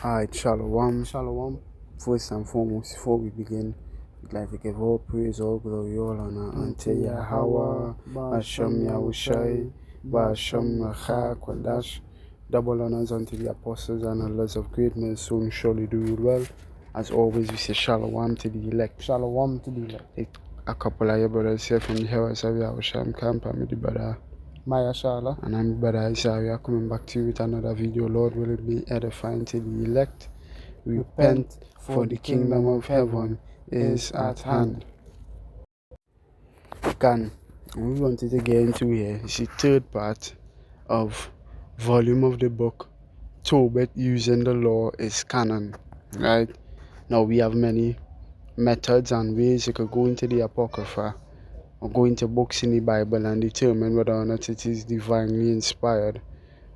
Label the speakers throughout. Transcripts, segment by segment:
Speaker 1: Alright, Shalom.
Speaker 2: Shalom.
Speaker 1: First and foremost, before we begin, we'd like to give all praise, all glory, all honor unto Yahweh, Bashem Yahushai, Bashem Racha Kwadash. Double honors unto the apostles and elders of greatness, soon surely do you well. As always, we say Shalom to the elect.
Speaker 2: Shalom to the elect.
Speaker 1: A couple of your brothers here from the Heroes of Yahushai camp, I'm the brother
Speaker 2: Maya Shala.
Speaker 1: and I'm brother Isaiah. We are coming back to you with another video. Lord, will it be edifying to the elect? Repent, for the kingdom of heaven is at hand. Canon. We wanted to get into here is the third part of volume of the book, Tobit using the law is canon. Right? Now we have many methods and ways you could go into the Apocrypha or go into books in the Bible and determine whether or not it is divinely inspired.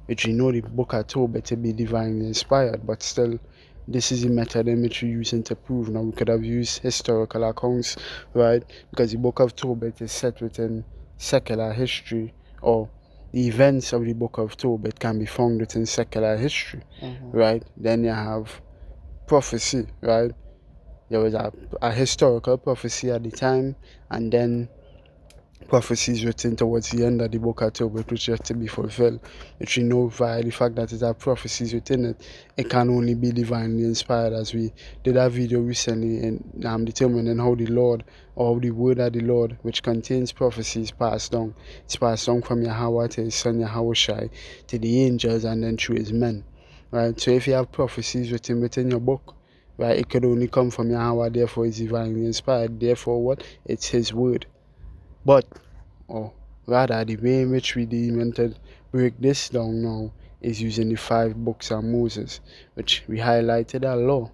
Speaker 1: Which we know the book of Tobit to be divinely inspired, but still this is the method in which we're using to prove. Now we could have used historical accounts, right? Because the book of Tobit is set within secular history, or the events of the book of Tobit can be found within secular history, right? Then you have prophecy, right? There was a historical prophecy at the time, and then prophecies written towards the end of the book of Tobit which yet to be fulfilled, which we know via the fact that it has prophecies within it. It can only be divinely inspired, as we did a video recently in determining how the Lord, or how the word of the Lord, which contains prophecies, passed down. It's passed down from Yahweh to his son Yahushai to the angels and then through his men. Right? So if you have prophecies written within your book, right, it could only come from Yahweh, therefore it's divinely inspired. Therefore what? It's his word. But, or rather, the way in which we deem to break this down now is using the 5 books of Moses, which we highlighted a law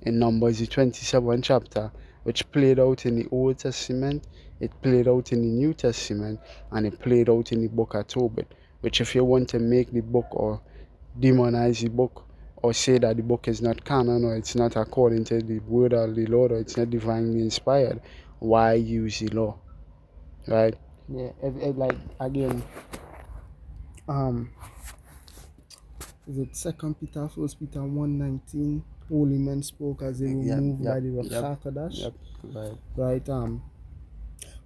Speaker 1: in Numbers, the 27th chapter, which played out in the Old Testament, it played out in the New Testament, and it played out in the book of Tobit. Which, if you want to make the book or demonize the book, or say that the book is not canon, or it's not according to the word of the Lord, or it's not divinely inspired, why use the law? Right?
Speaker 2: Yeah, if like again, is it Second Peter, First Peter 1:19? Holy men spoke as they were moved by the Rakakadash. Right.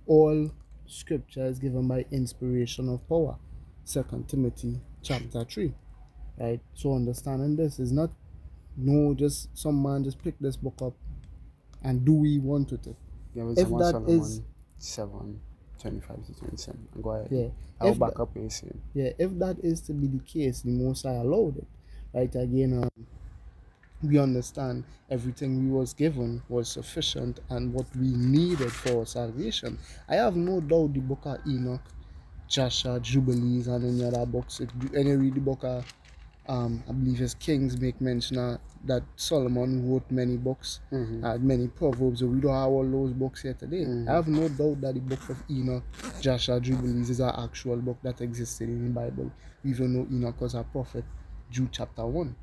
Speaker 2: All scripture is given by inspiration of power. 2 Timothy chapter 3. Right. So understanding this is not just some man just pick this book up and do we want with it.
Speaker 1: If that is 7:25 to 27. Go ahead.
Speaker 2: Yeah.
Speaker 1: I'll back up what you're saying.
Speaker 2: Yeah, if that is to be the case, the Most High allowed it. Right, again, we understand everything we was given was sufficient and what we needed for our salvation. I have no doubt the book of Enoch, Joshua, Jubilees, and any other books. If you read the book of I believe it's Kings, make mention of that Solomon wrote many books, many proverbs. So we don't have all those books here today. I have no doubt that the book of Enoch, Joshua, Jubilees is an actual book that existed in the Bible, even though Enoch was a prophet. Jude chapter 1,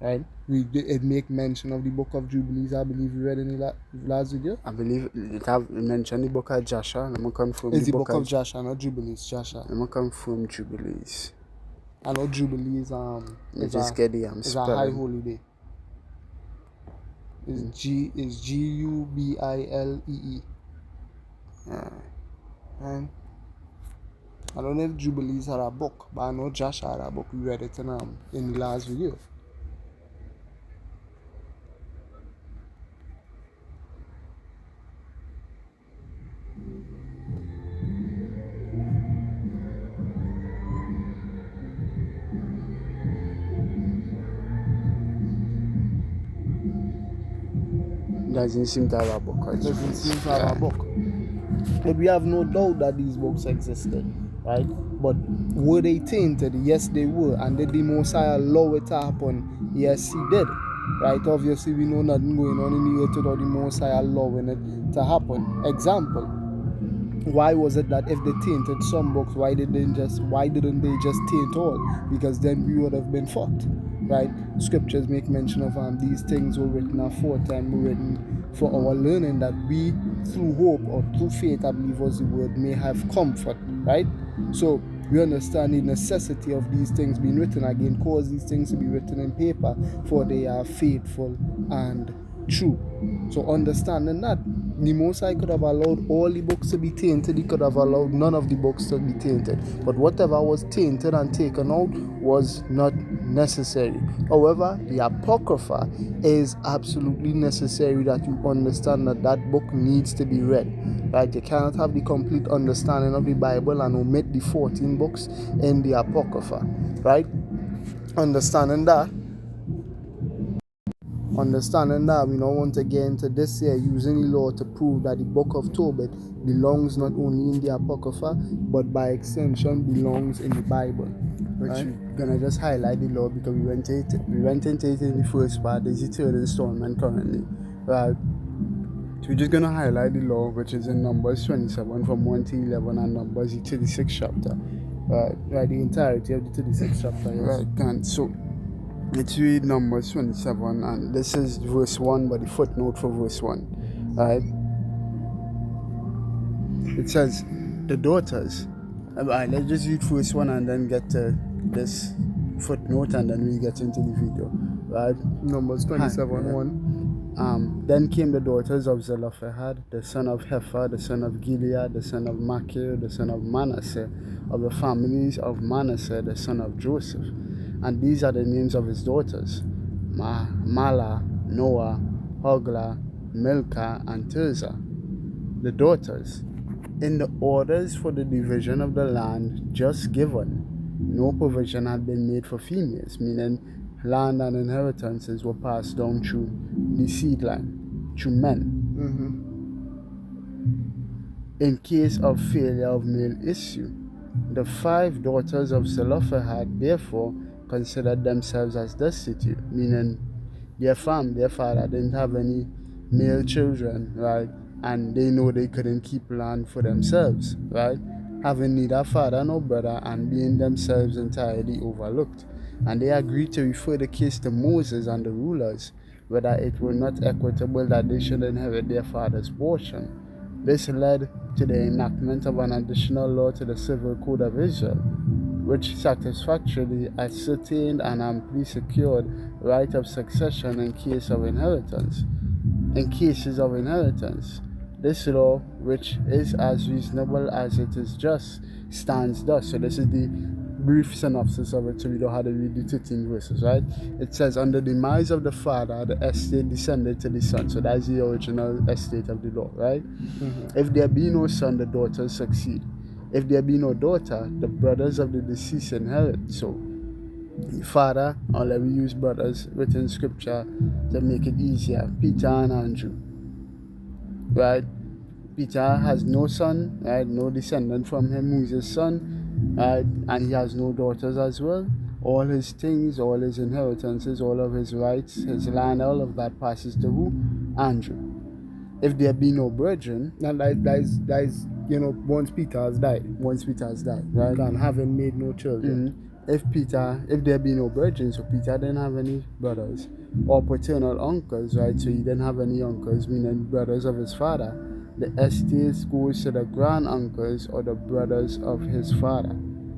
Speaker 2: right? It make mention of the book of Jubilees. I believe you read in the last video.
Speaker 1: I believe it have mentioned the book of Joshua. Let me confirm
Speaker 2: it's the book of Joshua, not Jubilees. Joshua.
Speaker 1: Let me confirm Jubilees.
Speaker 2: I know Jubilees is a high holy day. It's G-U-B-I-L-E-E. And I don't know if Jubilees had a book, but I know Joshua had a book. We read it in the last video.
Speaker 1: Doesn't seem to have a book. Right?
Speaker 2: Doesn't seem to have a book. But we have no doubt that these books existed, right? But were they tainted? Yes, they were. And did the Most High allow it to happen? Yes, he did. Right? Obviously, we know nothing going on in the earth without the Most High allowing it to happen. Example. Why was it that if they tainted some books, why didn't they just taint all? Because then we would have been fucked, right? Scriptures make mention of these things were written aforetime, were written for our learning, that we through hope or through faith, I believe was the word, may have comfort, right? So We understand the necessity of these things being written again, cause these things to be written in paper, for they are faithful and true. So understanding that, the Most High could have allowed all the books to be tainted, he could have allowed none of the books to be tainted. But whatever was tainted and taken out was not necessary. However, the Apocrypha is absolutely necessary, that you understand that that book needs to be read. Right? You cannot have the complete understanding of the Bible and omit the 14 books in the Apocrypha. Right? Understanding that, we now want to get into this here, using the law to prove that the book of Tobit belongs not only in the Apocrypha, but by extension belongs in the Bible.
Speaker 1: Which
Speaker 2: Right?
Speaker 1: we're gonna just highlight the law because we went into it in the first part. There's the third installment currently. Right. So we're just gonna highlight the law, which is in Numbers 27 from 1 to 11, and Numbers the 36th chapter.
Speaker 2: Right, the entirety of the 36th chapter. Yes.
Speaker 1: Right, and so let's read Numbers 27, and this is verse 1, but the footnote for verse 1. Right? It says, the daughters. Alright, let's just read verse 1 and then get to this footnote, and then we get into the video. Right?
Speaker 2: Numbers 27, 1.
Speaker 1: Then came the daughters of Zelophehad, the son of Hepher, the son of Gilead, the son of Machir, the son of Manasseh, of the families of Manasseh, the son of Joseph. And these are the names of his daughters: Mala, Noah, Hoglah, Milcah, and Tirzah. The daughters, in the orders for the division of the land just given, no provision had been made for females, meaning land and inheritances were passed down through the seed line, through men. In case of failure of male issue, the 5 daughters of Zelophehad therefore considered themselves as destitute, meaning their father didn't have any male children, right? And they know they couldn't keep land for themselves, right? Having neither father nor brother and being themselves entirely overlooked. And they agreed to refer the case to Moses and the rulers, whether it were not equitable that they should inherit their father's portion. This led to the enactment of an additional law to the Civil Code of Israel, which satisfactorily ascertained and amply secured right of succession in cases of inheritance. This law, which is as reasonable as it is just, stands thus. So this is the brief synopsis of it, so we don't have to read the 13 verses, right? It says, on the demise of the father, the estate descended to the son. So that's the original estate of the law, right? If there be no son, the daughters succeed. If there be no daughter, the brothers of the deceased inherit. So father, or let me use brothers within scripture to make it easier: Peter and Andrew. Right? Peter has no son, right? No descendant from him who is his son, right? And he has no daughters as well. All his things, all his inheritances, all of his rights, his land, all of that passes to who? Andrew. If there be no brethren,
Speaker 2: and that is once Peter has died,
Speaker 1: right?
Speaker 2: And having made no children.
Speaker 1: If there be no brethren, so Peter didn't have any brothers, or paternal uncles, right? So he didn't have any uncles, meaning brothers of his father. The estate goes to the granduncles or the brothers of his father,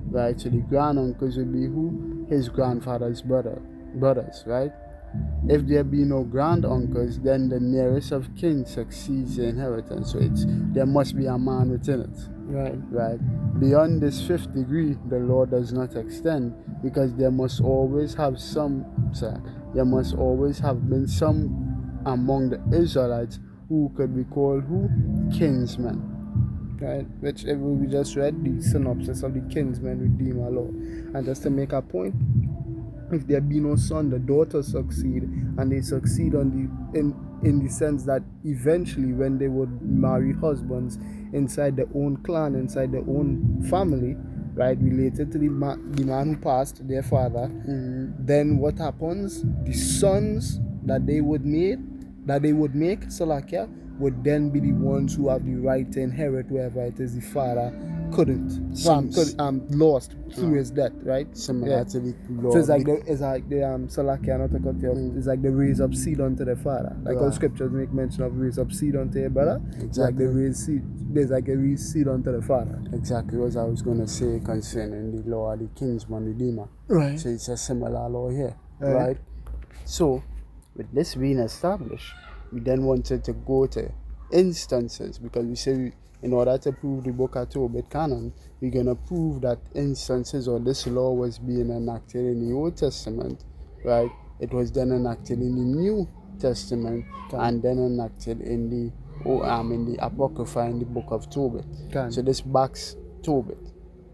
Speaker 1: right? So the granduncles would be who? His grandfather's brothers, right? If there be no granduncles, then the nearest of kin succeeds the inheritance. So there must be a man within it. Right. Beyond this 5th degree, the law does not extend, because there must always have been some among the Israelites who could be called who? Kinsmen.
Speaker 2: Right, which we just read the synopsis of the kinsmen redeemer law. And just to make a point, if there be no son, the daughters succeed, and they succeed in the sense that eventually, when they would marry husbands inside their own clan, inside their own family, right, related to the man who passed, their father, then what happens? The sons that they would make, Salakia, would then be the ones who have the right to inherit wherever it is the father couldn't.
Speaker 1: Seems
Speaker 2: Lost through his death, right?
Speaker 1: similar to the law
Speaker 2: So it's
Speaker 1: of
Speaker 2: like
Speaker 1: the
Speaker 2: the Salakia not to cut you off. It's like the raise up seed unto the father. Like how scriptures make mention of raise up seed unto your brother. It's like the raise seed. There's like a raise seed unto the father.
Speaker 1: exactly what I was gonna say concerning the law of the kinsman redeemer.
Speaker 2: Right.
Speaker 1: So it's a similar law here, right? So with this being established, we then wanted to go to instances because we say in order to prove the book of Tobit canon, we're gonna prove that instances or this law was being enacted in the Old Testament, right? It was then enacted in the New Testament and then enacted in the Apocrypha in the book of Tobit. So this backs Tobit,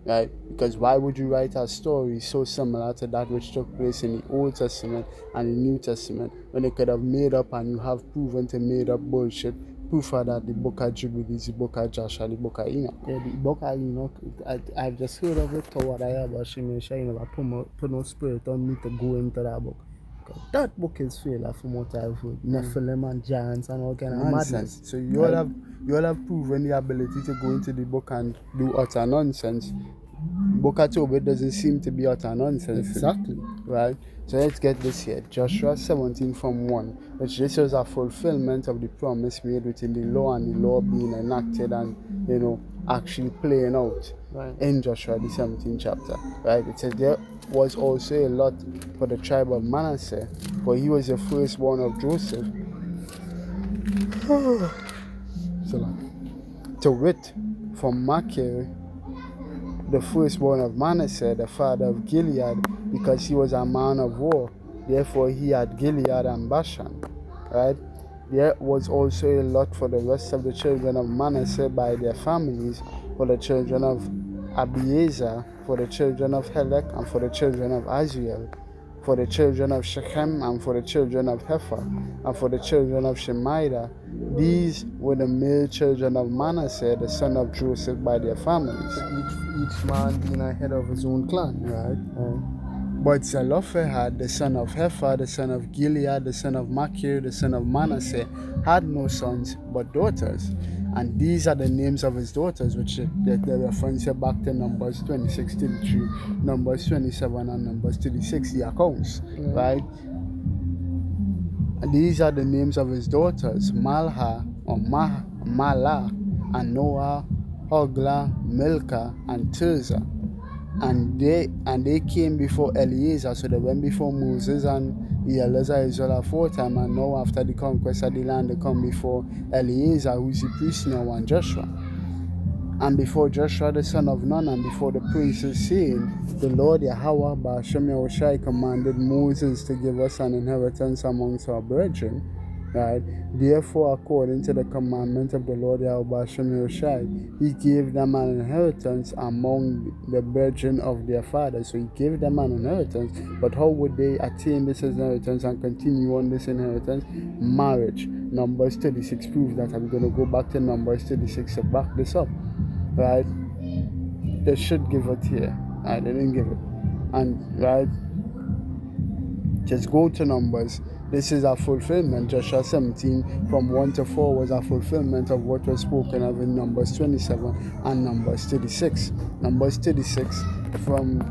Speaker 1: right? Because why would you write a story so similar to that which took place in the Old Testament and the New Testament when it could have made up and you have proven to made up bullshit? Proof of that the book of Jubilees, the book of Joshua, the book of Enoch.
Speaker 2: Yeah, the book of Enoch, I've just heard of it, or what I have about Shemesha, you never put no spirit on me to go into that book. That book is failure from what I've heard. Nephilim and giants and all kind of madness.
Speaker 1: So you all have proven the ability to go into the book and do utter nonsense. Book of Tobit doesn't seem to be utter nonsense.
Speaker 2: Exactly.
Speaker 1: Right? So let's get this here. Joshua 17 from 1, which this was a fulfillment of the promise made within the law and the law being enacted and actually playing out in Joshua the 17th chapter. Right? It says there was also a lot for the tribe of Manasseh, for he was the firstborn of Joseph. To wit, from Machir, the firstborn of Manasseh, the father of Gilead, because he was a man of war. Therefore he had Gilead and Bashan. Right? There was also a lot for the rest of the children of Manasseh by their families, for the children of Abiezer, for the children of Helek, and for the children of Azriel, for the children of Shechem, and for the children of Hefer, and for the children of Shemida. These were the male children of Manasseh, the son of Joseph, by their families.
Speaker 2: Each man being a head of his own clan.
Speaker 1: Right. But Zelophehad, the son of Hefer, the son of Gilead, the son of Machir, the son of Manasseh, had no sons but daughters. And these are the names of his daughters, which they reference here back to Numbers 26, 33, Numbers 27, and Numbers 36, the accounts, right? And these are the names of his daughters, Malha, or Mala, and Noah, Hogla, Milcah, and Tirzah. And they came before Eliezer, so they went before Moses and the elders of Israel aforetime, and now after the conquest of the land they come before Eliezer, who is the priest now, and Joshua. And before Joshua the son of Nun, and before the princes, saying, the Lord Yahweh Ba'ashem Yahushai commanded Moses to give us an inheritance amongst our brethren. Right? Therefore, according to the commandment of the Lord Yahweh Ba'ashem Yahushai, he gave them an inheritance among the brethren of their fathers. So he gave them an inheritance, but how would they attain this inheritance and continue on this inheritance? Marriage. Numbers 36 proves that. I'm going to go back to Numbers 36 to back this up. Right? They should give it here. Right? They didn't give it. And right? Just go to Numbers. This is a fulfillment. Joshua 17 from 1 to 4 was a fulfillment of what was spoken of in Numbers 27 and Numbers 36. Numbers 36 from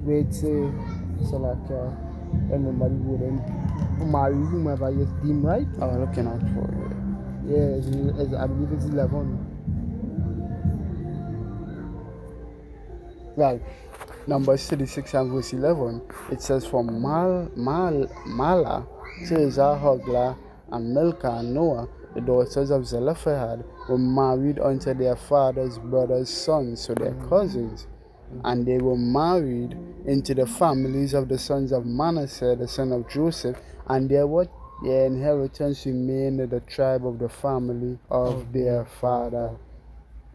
Speaker 2: wait say so like everybody wouldn't marry whomever is deemed right.
Speaker 1: Looking out for it.
Speaker 2: I believe it's 11.
Speaker 1: Right. Numbers 36 and verse 11. It says, from Mala, Tirzah, Hogla, and Milcah, and Noah, the daughters of Zelophehad, were married unto their father's brother's sons, so their cousins. And they were married into the families of the sons of Manasseh, the son of Joseph, and their inheritance remained in the tribe of the family of their father.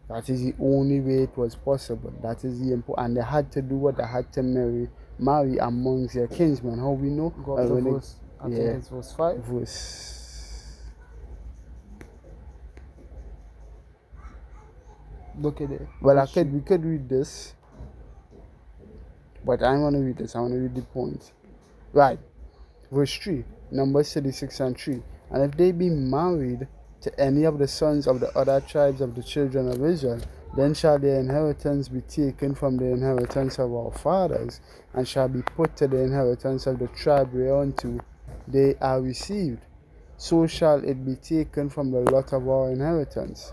Speaker 1: That is the only way it was possible. That is the important. And they had to do what they had to marry amongst their kinsmen. How we know?
Speaker 2: Go up to verse, I think it's verse 5. Look at it.
Speaker 1: Well, we could read this, but I want to read this. I want to read the point. Right. Verse 3, Numbers 36 and 3. And if they be married to any of the sons of the other tribes of the children of Israel, then shall their inheritance be taken from the inheritance of our fathers, and shall be put to the inheritance of the tribe whereunto they are received. So shall it be taken from the lot of our inheritance.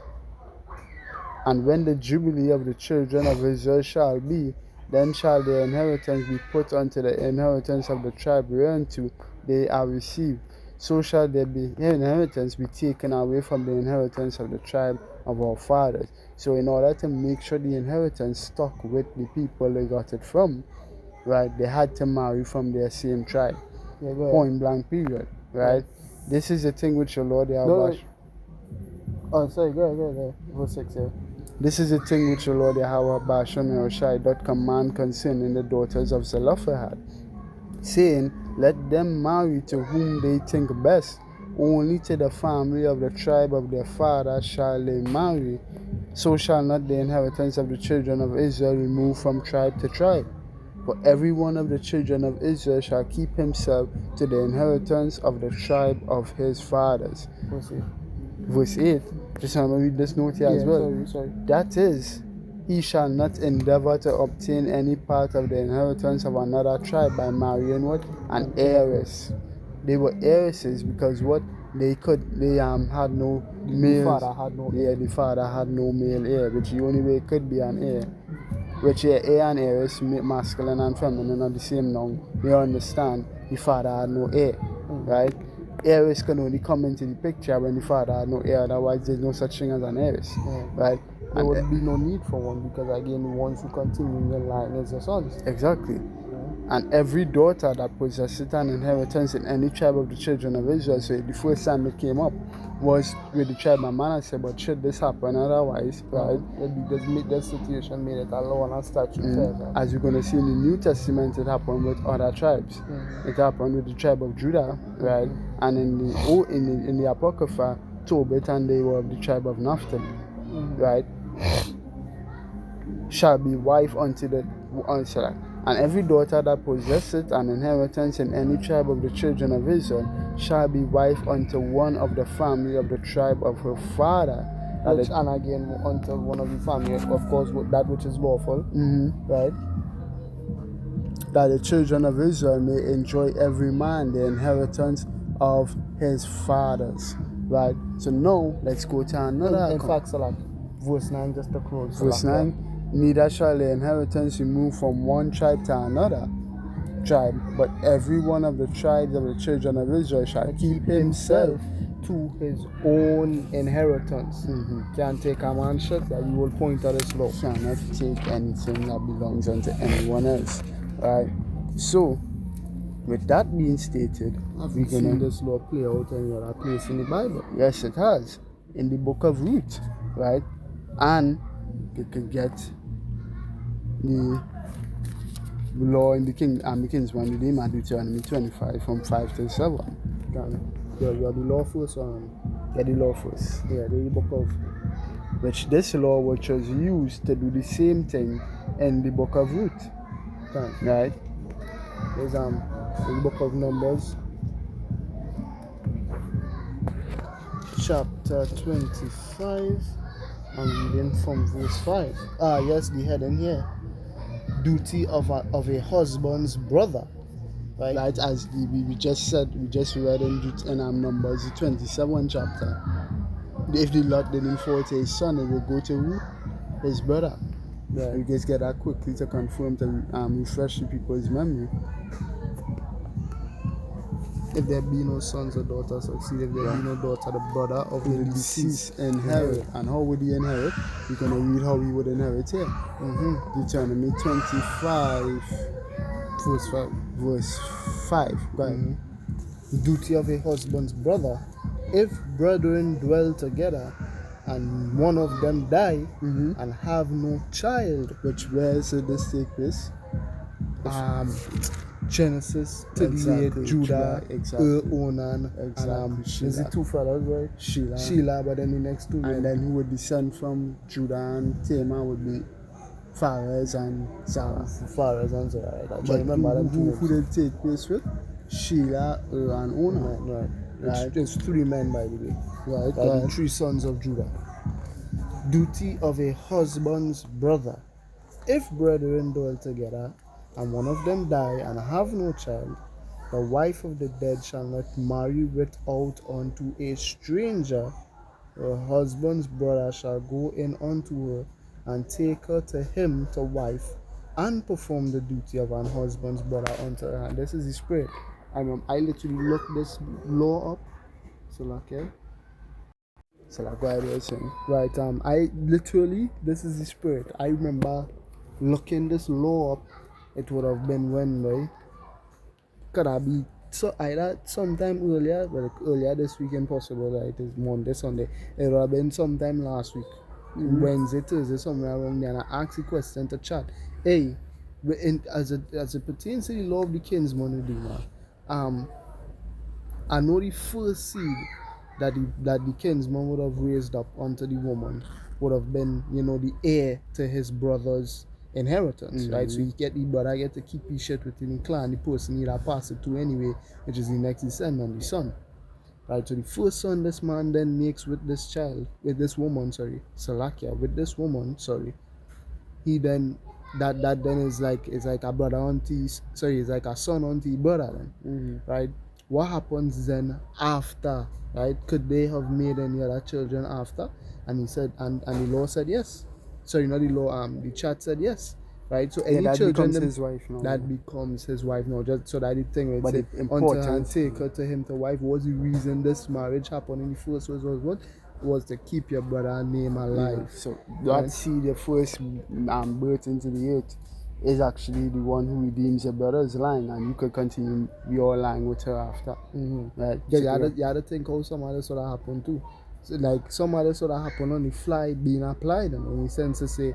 Speaker 1: And when the jubilee of the children of Israel shall be, then shall their inheritance be put unto the inheritance of the tribe whereunto they are received. So shall their inheritance be taken away from the inheritance of the tribe of our fathers. So in order to make sure the inheritance stuck with the people they got it from, right, they had to marry from their same tribe.
Speaker 2: Yeah, go ahead.
Speaker 1: Point blank period. Right? This is the thing which the Lord Yahweh.
Speaker 2: Oh, sorry, go ahead. Verse 6, yeah.
Speaker 1: This is the thing which the Lord Yahweh Bashan Yahushai doth command concerning the daughters of Zelophehad, saying, let them marry to whom they think best. Only to the family of the tribe of their father shall they marry. So shall not the inheritance of the children of Israel remove from tribe to tribe. For every one of the children of Israel shall keep himself to the inheritance of the tribe of his fathers. Verse 8. Just want to read this note here as well.
Speaker 2: Sorry.
Speaker 1: That is, he shall not endeavor to obtain any part of the inheritance of another tribe by marrying what? An heiress. They were heiresses because what? They had no male. The father had no male heir, which the only way it could be an heir. Which heir and heiress, masculine and feminine, are the same noun. You understand? The father had no heir, right? Heiress can only come into the picture when the father had no heir, otherwise there's no such thing as an heiress, right?
Speaker 2: There would be no need for one because again, the ones who continue in the line is the sons.
Speaker 1: Exactly. And every daughter that possessed an inheritance in any tribe of the children of Israel, so the first time it came up was with the tribe of Manasseh, but should this happen otherwise, right?
Speaker 2: This situation made it a law and a statute.
Speaker 1: As you're going to see in the New Testament, it happened with other tribes. It happened with the tribe of Judah, right? And in the Apocrypha, Tobit, and they were of the tribe of Naphtali, right? Shall be wife unto the and every daughter that possesseth an inheritance in any tribe of the children of Israel shall be wife unto one of the family of the tribe of her father.
Speaker 2: And again, unto one of the family, of course, that which is lawful, right?
Speaker 1: That the children of Israel may enjoy every man the inheritance of his fathers, right? So now, let's go to another.
Speaker 2: In fact, verse 9, just to close.
Speaker 1: Verse 9. Neither shall the inheritance be moved from one tribe to another tribe, but every one of the tribes of the children of Israel shall keep himself
Speaker 2: to his own inheritance. Can't take a man's shit that you will point at this law.
Speaker 1: Cannot take anything that belongs unto anyone else. Right? So, with that being stated,
Speaker 2: we've seen this law play out in another place in the Bible.
Speaker 1: Yes, it has. In the book of Ruth, right? And you could get the law in the Kingsman Redeemer, Deuteronomy 25 from 5 to 7.
Speaker 2: You're the law first one.
Speaker 1: Yeah, the law first.
Speaker 2: Yeah, the book of
Speaker 1: which this law which was used to do the same thing in the book of Ruth. Right?
Speaker 2: There's the book of Numbers, chapter 25. I'm reading from verse 5. Yes, the heading here. Duty of a husband's brother.
Speaker 1: Right, as we just said, we just read in Numbers, the 27 chapter. If the Lord didn't fall to his son, it will go to who? His brother. We just get that quickly to confirm, to refresh the people's memory.
Speaker 2: If there be no sons or daughters succeed, if there be no daughter, the brother of the deceased
Speaker 1: inherit. And how would he inherit? We're going to read how he would inherit here. Deuteronomy 25, verse 5. Go ahead.
Speaker 2: Duty of a husband's brother. If brethren dwell together, and one of them die, and have no child.
Speaker 1: Where should this take place?
Speaker 2: Genesis 38, Judah, Onan, and is it two fathers, right? Sheila, but then the next two.
Speaker 1: And then who would descend from Judah and Tamar would be Pharez and Sarah.
Speaker 2: Pharez and Sarah, right?
Speaker 1: But who did it take place with?
Speaker 2: Sheila, and Onan.
Speaker 1: Right, right,
Speaker 2: It's three men, by the way.
Speaker 1: right,
Speaker 2: Right, the
Speaker 1: right.
Speaker 2: three sons of Judah. Duty of a husband's brother. If brethren dwell together, and one of them die and have no child, the wife of the dead shall not marry without unto a stranger. Her husband's brother shall go in unto her and take her to him to wife, and perform the duty of an husband's brother unto her. And this is the spirit. I literally looked this law up. So like, yeah.
Speaker 1: So like what I was saying.
Speaker 2: Right, I literally, this is the spirit. I remember looking this law up. It would have been when, right? Could I be so either sometime earlier, but like earlier this week impossible, right? It is Monday, Sunday. It would have been sometime last week, Wednesday, Thursday, somewhere around there. And I asked the question to chat. Hey, as it pertains to the law of the kinsman redeemer, um, I know the first seed that the kinsman would have raised up unto the woman would have been, the heir to his brother's inheritance, right? So the brother get to keep his shit within the clan, the person he that pass it to anyway, which is the next descendant, the son. Right, so the first son this man then makes with this child, with this woman, sorry, Salakia, with this woman, sorry, he then that then is like it's like a brother auntie, sorry, it's like a son auntie brother then, right? What happens then after, right? Could they have made any other children after? And he said, and the law said yes. Sorry, not the law, the chat said yes, right? So
Speaker 1: Yeah,
Speaker 2: any
Speaker 1: that
Speaker 2: children
Speaker 1: becomes
Speaker 2: then,
Speaker 1: his wife now.
Speaker 2: that becomes his wife now. Just so that the thing would
Speaker 1: But
Speaker 2: say
Speaker 1: the
Speaker 2: unto her and
Speaker 1: importance,
Speaker 2: take her to him to wife. Was the reason this marriage happened in the first was what? Was to keep your brother name alive.
Speaker 1: so
Speaker 2: Right.
Speaker 1: that seed, the first birth into the earth, is actually the one who redeems your brother's line, and you could continue your line with her after. Right?
Speaker 2: Yeah, you had to think how some other sort of happen too. So like some other sort of happen on the fly being applied, and in the sense to say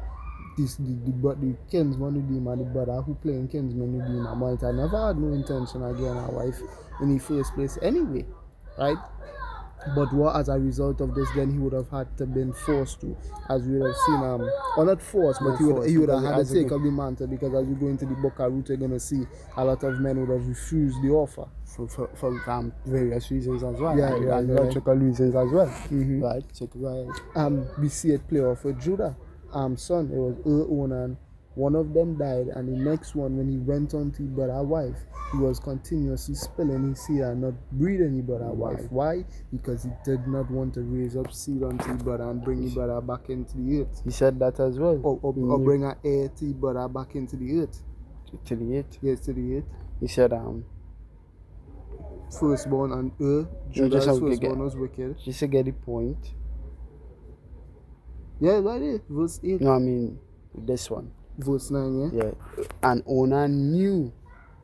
Speaker 2: this the kinsman redeemer, the brother who playing kinsman redeemer might have never had no intention of getting a wife in the first place anyway, right? But what as a result of this, then he would have had to been forced to, as we would have seen, or not forced, but
Speaker 1: Not
Speaker 2: he would have
Speaker 1: forced,
Speaker 2: had to
Speaker 1: as a
Speaker 2: take
Speaker 1: good-
Speaker 2: up the mantle, because as you go into the book of Ruth, you're gonna see a lot of men would have refused the offer.
Speaker 1: for various reasons as well,
Speaker 2: Yeah,
Speaker 1: and
Speaker 2: right.
Speaker 1: logical reasons as well. Right? So right.
Speaker 2: We see it play off with Judah. Son, it was Onan. One of them died, and the next one, when he went on to brother wife, he was continuously spilling his seed and not breed any brother wife. Why? Because he did not want to raise up seed unto the brother and bring the brother back into the earth.
Speaker 1: He said that as well.
Speaker 2: Or bring an heir to the brother back into the earth.
Speaker 1: To the earth.
Speaker 2: Yes, to the earth.
Speaker 1: He said,
Speaker 2: Firstborn and
Speaker 1: just
Speaker 2: Judah's
Speaker 1: how we
Speaker 2: firstborn
Speaker 1: get,
Speaker 2: was wicked.
Speaker 1: just to get the point.
Speaker 2: Yeah, right there. Verse 8.
Speaker 1: No, I mean this one.
Speaker 2: Verse 9, yeah?
Speaker 1: Yeah, and Onan knew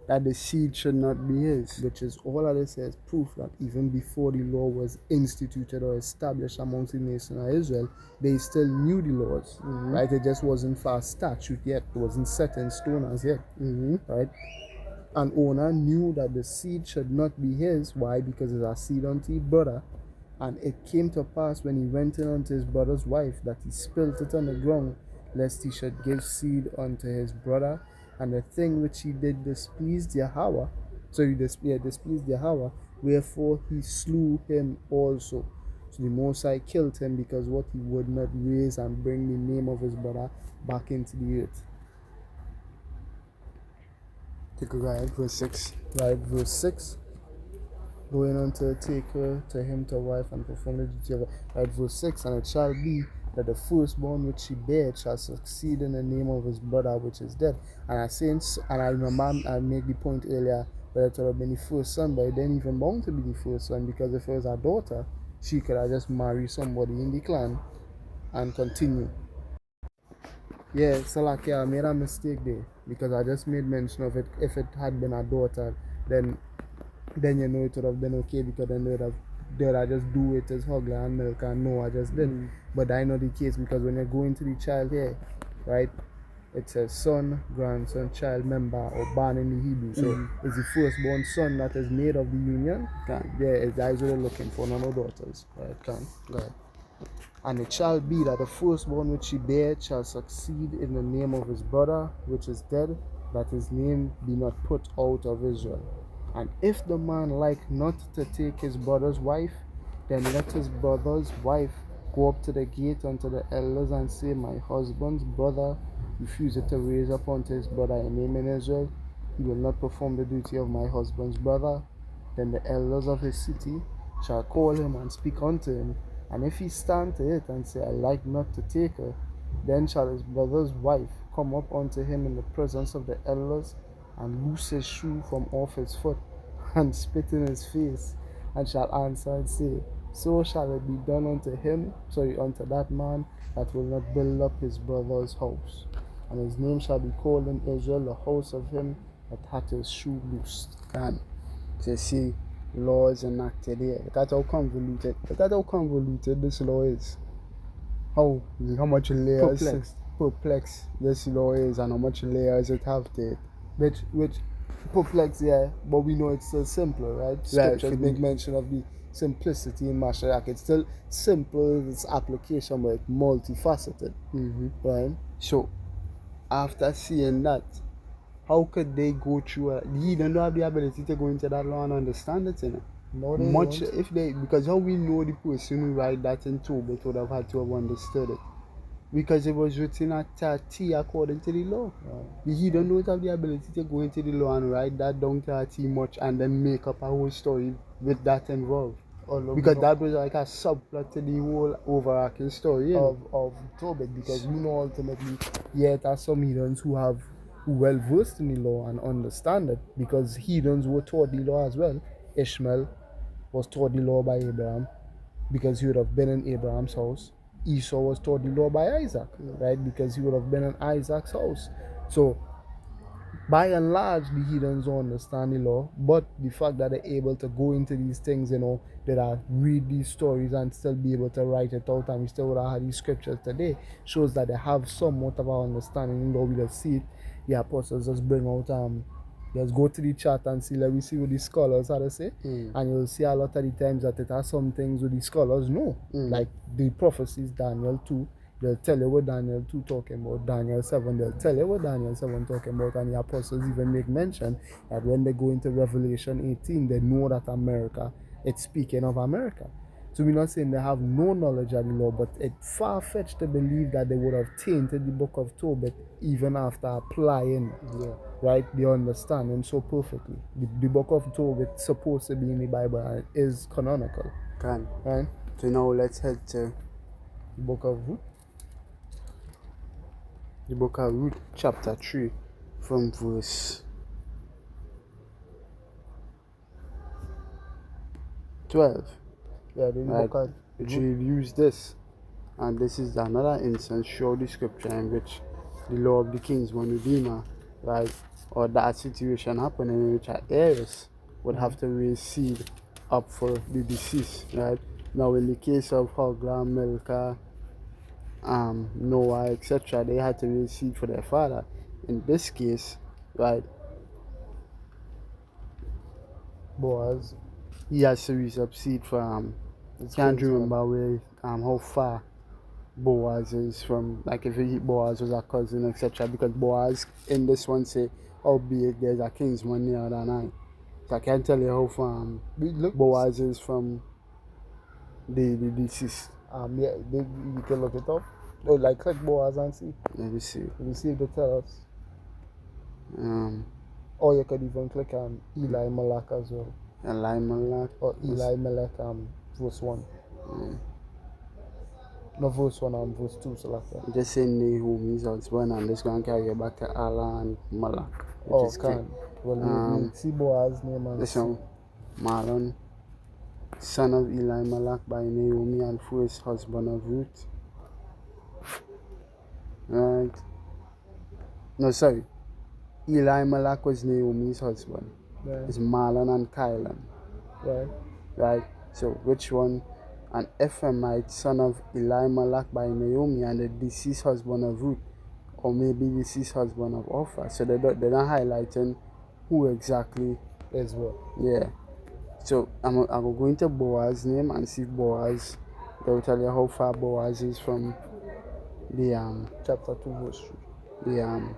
Speaker 1: that the seed should not be his.
Speaker 2: Which is all of this is proof that even before the law was instituted or established amongst the nation of Israel, they still knew the laws, right? It just wasn't for statute yet. It wasn't set in stone as yet, right? And Onan knew that the seed should not be his. Why? Because it's a seed unto his brother. And it came to pass when he went in unto his brother's wife that he spilt it on the ground, lest he should give seed unto his brother. And the thing which he did displeased Yahweh. So he displeased Yahweh, wherefore he slew him also. So the Most High killed him, because what he would not raise and bring the name of his brother back into the earth.
Speaker 1: Take a ride, verse 6.
Speaker 2: Right, verse 6. Going on to take her to him to wife and perform the duty of her. Right, verse 6. And it shall be that the firstborn which she bare shall succeed in the name of his brother which is dead. And I remember I made the point earlier that it would have been the first son, but it didn't even bound to be the first son, because if it was a daughter, she could have just married somebody in the clan and continue. Yeah, Salakia, I made a mistake there, because I just made mention of it. If it had been a daughter, then it would have been okay, because then they'd have just do it as hogla and milk, and no, I just did. But I know the case, because when you go into the child here, right, it says son, grandson, child member, or born in the Hebrew. So it's the firstborn son that is made of the union. Yeah, it's that's what they're looking for, none of daughters. Right, go ahead. And it shall be that the firstborn which she bare shall succeed in the name of his brother which is dead, that his name be not put out of Israel. And if the man like not to take his brother's wife, then let his brother's wife go up to the gate unto the elders and say, my husband's brother refuseth to raise up unto his brother a name in Israel. He will not perform the duty of my husband's brother. Then the elders of his city shall call him and speak unto him. And if he stand to it and say, I like not to take her, then shall his brother's wife come up unto him in the presence of the elders, and loose his shoe from off his foot, and spit in his face, and shall answer and say, so shall it be done unto him, unto that man that will not build up his brother's house. And his name shall be called in Israel the house of him that hath his shoe loosed.
Speaker 1: Can. So you see, law is enacted here. Look at how convoluted this law is. How much layers perplex this law is, and how much layers it have to it.
Speaker 2: Which perplex, yeah, but we know it's still simpler, right? Scriptures make mention of the simplicity in Mashiach. It's still simple in its application, but it's multifaceted. Right?
Speaker 1: So, after seeing that, how could they go through he don't have the ability to go into that law and understand it, you know?
Speaker 2: No, they
Speaker 1: Much
Speaker 2: don't.
Speaker 1: if they, because how we know the person who write that in Tobit would have had to have understood it. Because it was written at T according to the law. He don't know have the ability to go into the law and write that down to a T much and then make up a whole story with that involved. Because that was like a subplot to the whole overarching story, you know?
Speaker 2: of Tobit, because we know ultimately, yet are some heathens who well versed in the law and understand it, because heathens were taught the law as well. Ishmael was taught the law by Abraham, because he would have been in Abraham's house. Esau was taught the law by Isaac, right? Because he would have been in Isaac's house. So by and large, the heathens don't understand the law, but the fact that they're able to go into these things, that are read these stories and still be able to write it out, and we still would have these scriptures today, shows that they have somewhat of our understanding. We'll see it. The apostles just bring out let's go to the chat and see, let me see what the scholars had to say. And you'll see a lot of the times that it has some things with the scholars know. Like the prophecies, Daniel 2, they'll tell you what Daniel 2 talking about. Daniel 7, they'll tell you what Daniel 7 talking about. And the apostles even make mention that when they go into Revelation 18, they know that America, it's speaking of America. So we're not saying they have no knowledge of the law, but it's far-fetched to believe that they would have tainted the book of Tobit even after applying right, the understanding so perfectly. The book of Tobit is supposed to be in the Bible and it is canonical. Right?
Speaker 1: So now let's head to
Speaker 2: the book of Ruth.
Speaker 1: The book of Ruth, chapter 3, from verse 12.
Speaker 2: Yeah, the book of
Speaker 1: which reviews this. And this is another instance show the scripture in which the law of the king's one redeemer, right, or that situation happening in which an heiress would have to raise seed up for the deceased, right? Now in the case of Hogla, Milcah, Noah, etc., they had to raise seed for their father. In this case, right,
Speaker 2: Boaz,
Speaker 1: he has to raise up seed for can't remember where how far Boaz is from, like if Boaz was a cousin, etc. Because Boaz in this one say, albeit there's a kinsman nearer than I. So I can't tell you how far Boaz is from the deceased.
Speaker 2: Yeah, you can look it up. Like click Boaz and see.
Speaker 1: Let me see.
Speaker 2: Let me see if they tell us. Or you could even click on Eli Malak as well.
Speaker 1: Eli Malak.
Speaker 2: Or Eli Malak verse 1. No, verse 1 and verse 2 selected.
Speaker 1: Just say Naomi's husband, and this going to carry you back to Allah and Malak.
Speaker 2: Oh, can. Well, you see Boaz's name and
Speaker 1: this one, Malon, son of Eli Malak by Naomi and first husband of Ruth. Right. No, sorry. Eli Malak was Naomi's husband.
Speaker 2: Right.
Speaker 1: It's Malon and Kylan.
Speaker 2: Right.
Speaker 1: Right. So which one? An Ephraimite, son of Eli Malak by Naomi, and the deceased husband of Ruth, or maybe deceased husband of Orpha. So they're not highlighting who exactly
Speaker 2: is what.
Speaker 1: Yeah. So I'm going to go into Boaz's name and see Boaz. They'll tell you how far Boaz is from the
Speaker 2: chapter 2 verse 3.
Speaker 1: The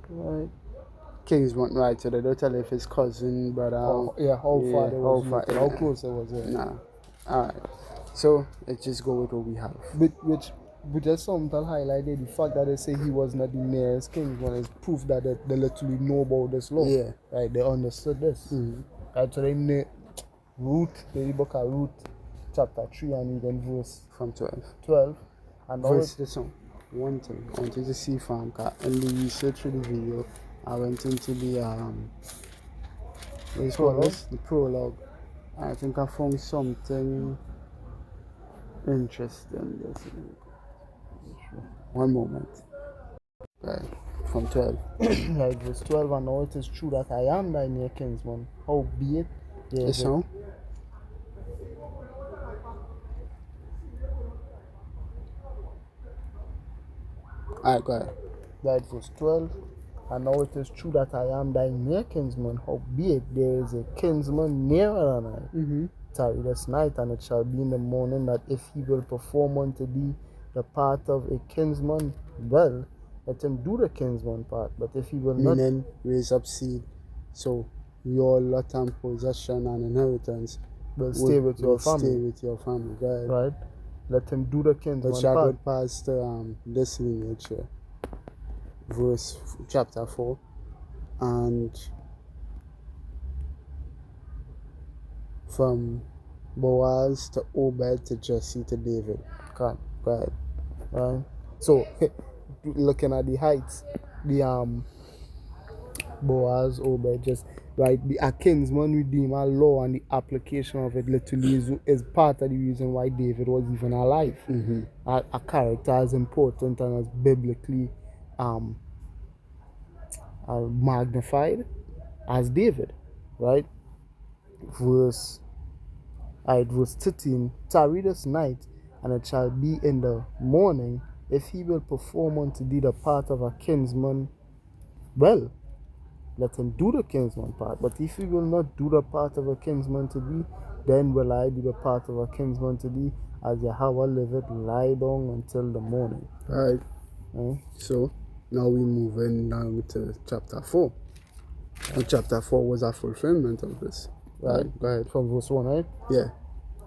Speaker 2: right.
Speaker 1: Kingsman, right? So they don't tell if his cousin, but
Speaker 2: Yeah, how far
Speaker 1: yeah,
Speaker 2: they
Speaker 1: how
Speaker 2: was
Speaker 1: far?
Speaker 2: related, how close they was. Yeah.
Speaker 1: Nah. All right. So let's just go with what we have.
Speaker 2: But there's something that highlighted the fact that they say he was not the nearest Kingsman is proof that they literally know about this law.
Speaker 1: Yeah.
Speaker 2: Right, they understood this. Right, so they know the book of Ruth, chapter 3, and even verse
Speaker 1: From 12.
Speaker 2: 12. And now
Speaker 1: Verse this one thing I wanted to see from in the research for the video, I went into the what is called
Speaker 2: prologue.
Speaker 1: this? The prologue. I think I found something interesting. Just one moment. Right. From 12.
Speaker 2: Right, verse 12. And now it is true that I am thy near kinsman. Howbeit there is
Speaker 1: It's
Speaker 2: a
Speaker 1: how? Alright, go ahead.
Speaker 2: That verse 12. And now it is true that I am thy near kinsman, howbeit there is a kinsman nearer than I. Tarry this night, and it shall be in the morning that if he will perform unto thee the part of a kinsman, well, let him do the kinsman part. But if he will not,
Speaker 1: Meaning raise up seed. So your lot and possession and inheritance
Speaker 2: will stay with your
Speaker 1: stay
Speaker 2: family.
Speaker 1: with your family. Go ahead.
Speaker 2: Right? Let him do the kinsman
Speaker 1: But that
Speaker 2: part.
Speaker 1: would pass to this lineage here. Chapter 4. And from Boaz to Obed to Jesse to David.
Speaker 2: Can.
Speaker 1: Go ahead.
Speaker 2: Right? So looking at the heights, the Boaz, Obed, just right, a kinsman redeemer law and the application of it literally is part of the reason why David was even alive. A character as important and as biblically magnified as David, right? Verse 13, tarry this night, and it shall be in the morning, if he will perform unto thee the part of a kinsman, well, let him do the kinsman part. But if he will not do the part of a kinsman to thee, then will I do the part of a kinsman to thee, as Yahweh liveth, lie down until the morning.
Speaker 1: Alright.
Speaker 2: Right?
Speaker 1: So now we move in now to chapter 4. And chapter 4 was a fulfillment of this.
Speaker 2: Right?
Speaker 1: Go ahead.
Speaker 2: From verse 1, right?
Speaker 1: Yeah.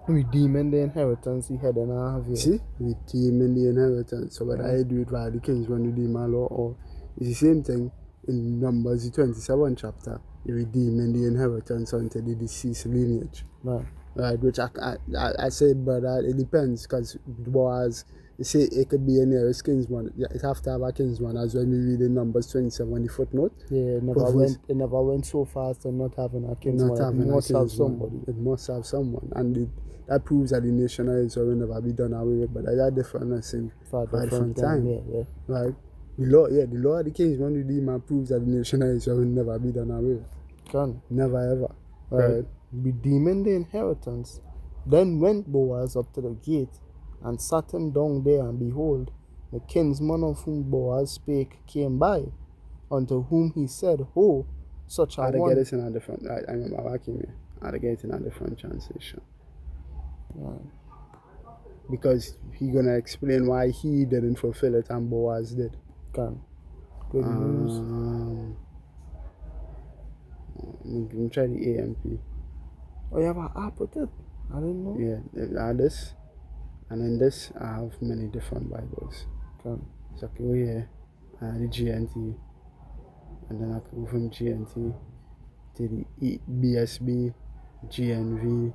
Speaker 2: Redeeming the inheritance he had in our years.
Speaker 1: See? Redeeming the inheritance. So whether I do it via the kings when redeem my law, or it's the same thing in Numbers the 27 chapter. You redeeming the inheritance unto the deceased lineage. Right, which I say, brother, it depends, because Boaz, you say it could be a nearest kinsman. It have to have a kinsman, as when we read in Numbers 27, the footnote.
Speaker 2: Yeah, it never went so fast to not having a kinsman. It must have somebody.
Speaker 1: It must have someone. And that proves that the nation of Israel will never be done away with. But that's a different thing for a different time.
Speaker 2: Yeah.
Speaker 1: Right? The law of the kinsman redeemer proves that the nation of Israel will never be done away with.
Speaker 2: Can.
Speaker 1: Never ever.
Speaker 2: Right. Redeeming the inheritance. Then went Boaz up to the gate, and sat him down there, and behold, the kinsman of whom Boaz spake came by, unto whom he said, Ho, such a one.
Speaker 1: I'd get it in a different, I remember working here. I'd get it in a different translation.
Speaker 2: Right.
Speaker 1: Because he gonna explain why he didn't fulfill it and Boaz did.
Speaker 2: Can. Good news.
Speaker 1: I'm gonna try the AMP.
Speaker 2: Oh, you have an app with it? I didn't know.
Speaker 1: Yeah, this. And in this, I have many different Bibles.
Speaker 2: Can.
Speaker 1: So I can go here, the GNT, and then I can go from GNT to the BSB, GNV,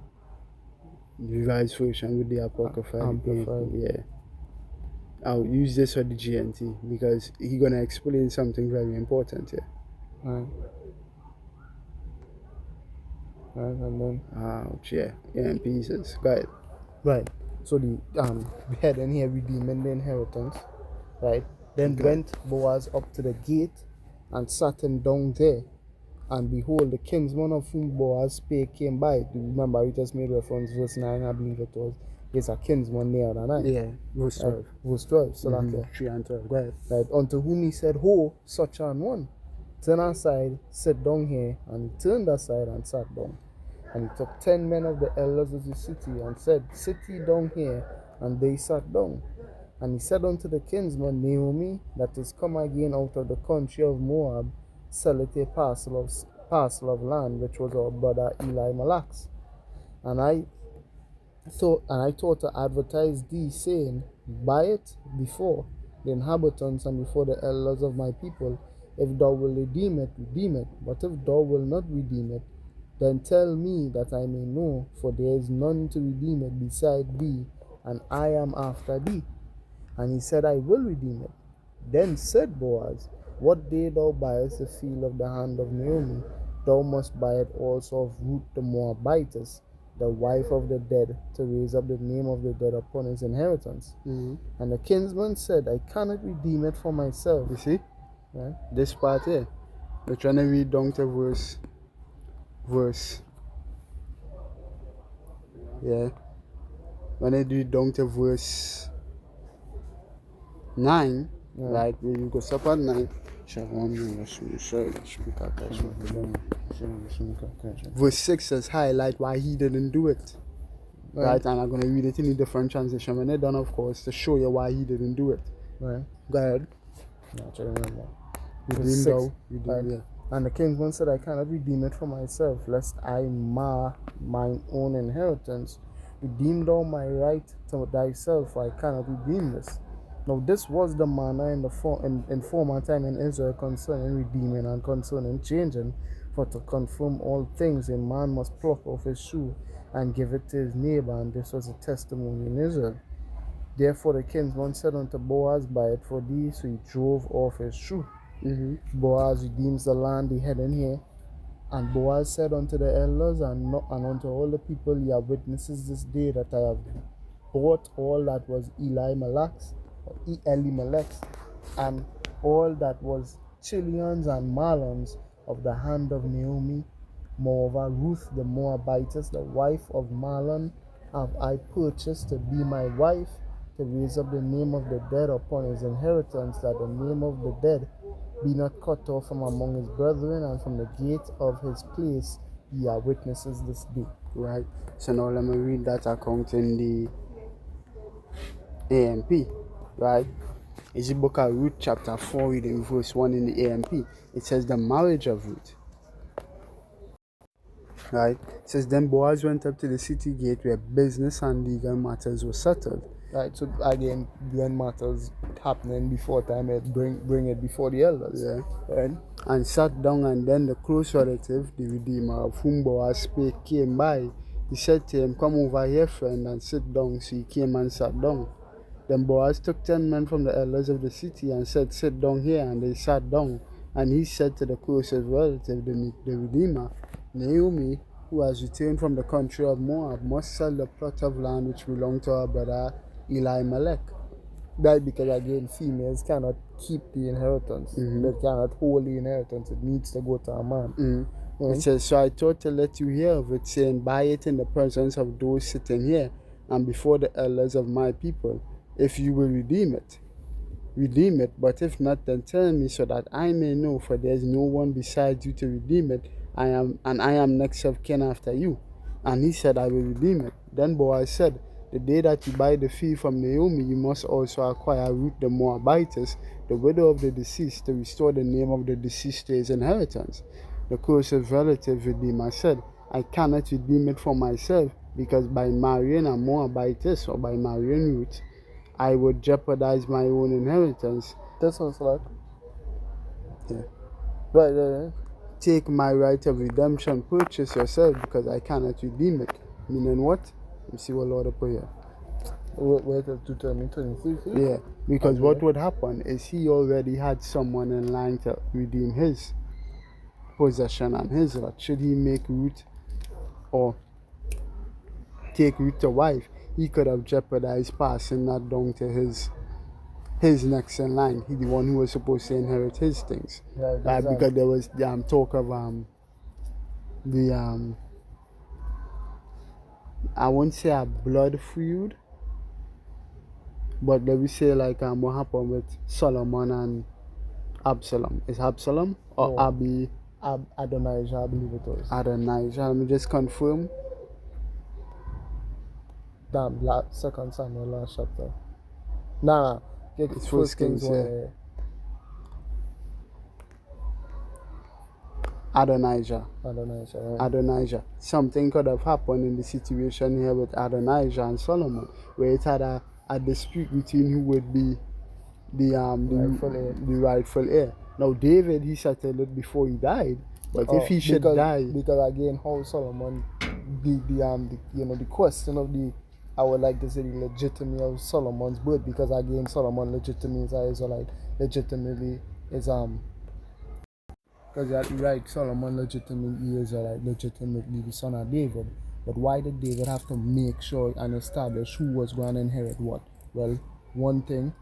Speaker 1: the revised version with the Apocrypha.
Speaker 2: Amplified.
Speaker 1: Yeah. I'll use this for the GNT because he's gonna explain something very important here.
Speaker 2: Right. Right, and then.
Speaker 1: Ouch, yeah. AMP says, go ahead.
Speaker 2: Right. So the heading here, redeeming the inheritance. Right. Then went Boaz up to the gate, and sat him down there. And behold, the kinsman of whom Boaz spake came by. Do you remember we just made reference, verse 9, I believe it was. It's a kinsman near than I.
Speaker 1: Yeah, verse 12.
Speaker 2: Verse 12. So like
Speaker 1: 3 and 12. Go ahead.
Speaker 2: Right. Unto whom he said, Ho, such an one. Turn aside, sit down here. And he turned aside and sat down. And he took 10 men of the elders of the city, and said, Sit ye down here. And they sat down. And he said unto the kinsman, Naomi, that is come again out of the country of Moab, sell it a parcel of land which was our brother Eli Malak's. And I thought to advertise thee, saying, buy it before the inhabitants and before the elders of my people. If thou wilt redeem it, redeem it. But if thou wilt not redeem it, then tell me that I may know, for there is none to redeem it beside thee, and I am after thee. And he said, I will redeem it. Then said Boaz, what day thou buyest the field of the hand of Naomi, thou must buy it also of Ruth the Moabitess, the wife of the dead, to raise up the name of the dead upon his inheritance.
Speaker 1: Mm-hmm.
Speaker 2: And the kinsman said, I cannot redeem it for myself.
Speaker 1: You see?
Speaker 2: Right?
Speaker 1: This part here. We're trying to read down to verse. Yeah. When I read down to verse 9, right? When you go up at 9. Verse 6 says highlight why he didn't do it. Right? And I'm going to read it in a different transition when they're done, of course, to show you why he didn't do it.
Speaker 2: Right.
Speaker 1: Go ahead.
Speaker 2: No, I remember.
Speaker 1: Redeem thou. Redeem, yeah.
Speaker 2: And the kinsman said, I cannot redeem it for myself, lest I mar mine own inheritance. Redeem thou my right to thyself, for I cannot redeem this. Now this was the manner in former time in Israel concerning redeeming and concerning changing. For to confirm all things, a man must pluck off his shoe and give it to his neighbor, and this was a testimony in Israel. Therefore the kinsman said unto Boaz, buy it for thee. So he drove off his shoe.
Speaker 1: Mm-hmm.
Speaker 2: Boaz redeems the land he had in here. And Boaz said unto the elders and unto all the people, ye are witnesses this day that I have bought all that was Elimelech's, and all that was Chilion's and Mahlon's of the hand of Naomi. Moreover, Ruth the Moabitess, the wife of Mahlon, have I purchased to be my wife, to raise up the name of the dead upon his inheritance, that the name of the dead be not cut off from among his brethren, and from the gate of his place ye are witnesses this day.
Speaker 1: Right. So now let me read that account in the AMP. Right. It's the book of Ruth, chapter 4, reading verse 1 in the AMP. It says the marriage of Ruth. Right. It says then Boaz went up to the city gate where business and legal matters were settled.
Speaker 2: Right, so again, when matters happening before time, bring it before the elders.
Speaker 1: Yeah.
Speaker 2: Right?
Speaker 1: And sat down, and then the close relative, the Redeemer, of whom Boaz spake, came by. He said to him, come over here, friend, and sit down. So he came and sat down. Then Boaz took 10 men from the elders of the city and said, sit down here, and they sat down. And he said to the closest relative, the Redeemer, Naomi, who has returned from the country of Moab, must sell the plot of land which belonged to her brother Elimelech.
Speaker 2: Right, because again, females cannot keep the inheritance.
Speaker 1: Mm-hmm.
Speaker 2: They cannot hold the inheritance. It needs to go to a man.
Speaker 1: Mm-hmm. It says, so I thought to let you hear of it, saying, buy it in the presence of those sitting here, and before the elders of my people. If you will redeem it, but if not, then tell me, so that I may know, for there is no one besides you to redeem it. I am next of kin after you. And he said, I will redeem it. Then Boaz said, the day that you buy the field from Naomi, you must also acquire Ruth the Moabitess, the widow of the deceased, to restore the name of the deceased to his inheritance. The closest relative Redeemer said, I cannot redeem it for myself, because by marrying a Moabitess or by marrying Ruth, I would jeopardize my own inheritance.
Speaker 2: That sounds like.
Speaker 1: Yeah.
Speaker 2: Right.
Speaker 1: Take my right of redemption, purchase yourself, because I cannot redeem it. Meaning what? You see what Lord put here.
Speaker 2: Wait till 2023.
Speaker 1: Yeah, because what would happen is he already had someone in line to redeem his possession and his lot. Should he make Ruth or take Ruth to wife, he could have jeopardized passing that down to his next in line. He the one who was supposed to inherit his things.
Speaker 2: Right,
Speaker 1: Exactly. Because there was talk of I won't say a blood feud, but let me say like what happened with Solomon and Absalom. Is Absalom or Abi?
Speaker 2: Adonijah, I believe it was.
Speaker 1: Adonijah. Let me just confirm.
Speaker 2: Damn, Second Samuel last chapter. Nah.
Speaker 1: It's First Kings, yeah. Adonijah.
Speaker 2: Adonijah, right?
Speaker 1: Adonijah. Something could have happened in the situation here with Adonijah and Solomon, where it had a dispute between who would be
Speaker 2: Rightful heir.
Speaker 1: the rightful heir. Now David, he settled it before he died, but if
Speaker 2: Oh,
Speaker 1: he should die,
Speaker 2: because again, how Solomon, the question of the, I would like to say the legitimacy of Solomon's birth, because again, Solomon legitimately is an Israelite, legitimately is because you're right, Solomon legitimately is legitimately the son of David. But why did David have to make sure and establish who was going to inherit what? Well, one thing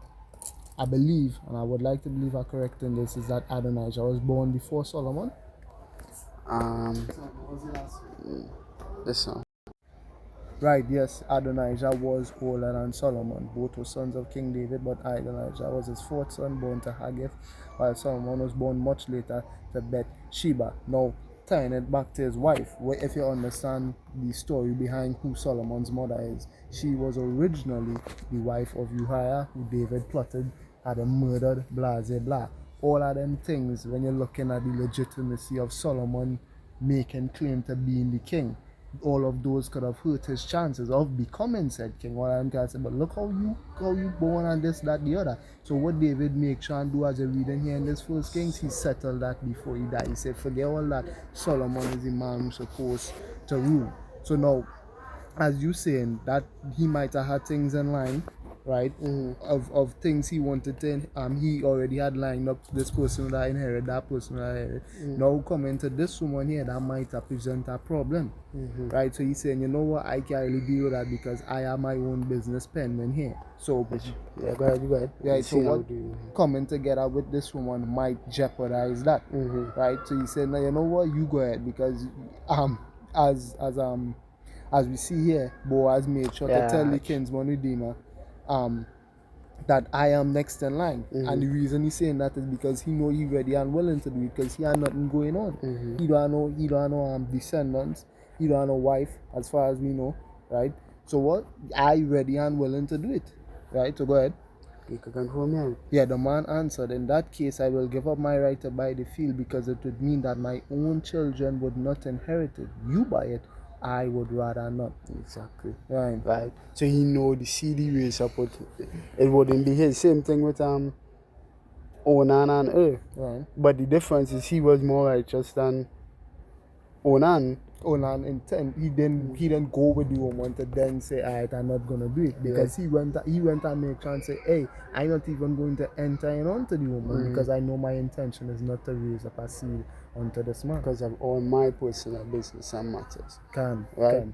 Speaker 2: I believe, and I would like to believe I'm correct in this, is that Adonijah was born before Solomon.
Speaker 1: um, this one.
Speaker 2: Right, yes, Adonijah was older than Solomon. Both were sons of King David, but Adonijah was his fourth son, born to Haggith, while Solomon was born much later to Bathsheba. Now, tying it back to his wife, if you understand the story behind who Solomon's mother is, she was originally the wife of Uriah, who David plotted, had him murdered, blah, blah, blah. All of them things, when you're looking at the legitimacy of Solomon making claim to being the king, all of those could have hurt his chances of becoming said king. What I'm trying to say, but look how you born and this, that, the other. So what David make sure and do as a reading here in this first Kings, he settled that before he died. He said, forget all that. Solomon is the man who's supposed to rule. So now, as you saying that he might have had things in line, right? Of things he wanted to, he already had lined up this person that inherit, that person that inherit. Now coming to this woman here that might have present a problem, right? So he's saying, you know what, I can't really deal with that because I have my own business pending here. So
Speaker 1: Yeah, go ahead, go ahead.
Speaker 2: right, so what coming together with this woman might jeopardize that, right? So he said, now you know what, you go ahead because as as um as we see here, Boaz made sure to tell the kinsman redeemer that I am next in line. And the reason he's saying that is because he know he ready and willing to do it because he had nothing going on. He don't know descendants, he don't have no wife as far as we know, right? So what? I ready and willing to do it. Right? So go ahead.
Speaker 1: You can confirm me.
Speaker 2: Yeah, the man answered, in that case I will give up my right to buy the field because it would mean that my own children would not inherit it. You buy it, I would rather not.
Speaker 1: Exactly.
Speaker 2: Right.
Speaker 1: Right. So he know the CD race up, but it wouldn't be his. Same thing with Onan and
Speaker 2: Right.
Speaker 1: But the difference is he was more righteous than Onan.
Speaker 2: Onan intent. He didn't go with the woman to then say, alright, I'm not gonna do it. Because he went and made sure and say, hey, I'm not even going to enter in onto the woman because I know my intention is not to raise up a seed unto this man.
Speaker 1: Because of all my personal business and matters.
Speaker 2: Right?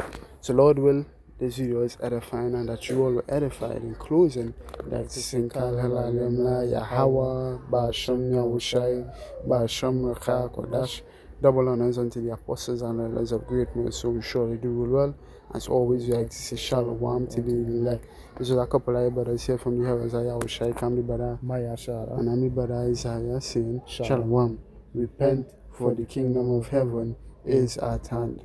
Speaker 1: So Lord will, this video is edifying and that you all were edified. In closing, that's Sinkal Halalim La Yahweh Basham Yahushai Basham Raka Kodash. Double honors unto the apostles and elders of greatness, so we surely do well. As always, we like to say shalom to the elect. There's a couple of brothers here from the heavens. I Yahushai, come the brother
Speaker 2: Maya Shara.
Speaker 1: and I'm the brother Isaiah saying shalom. Repent, for the kingdom of heaven is at hand.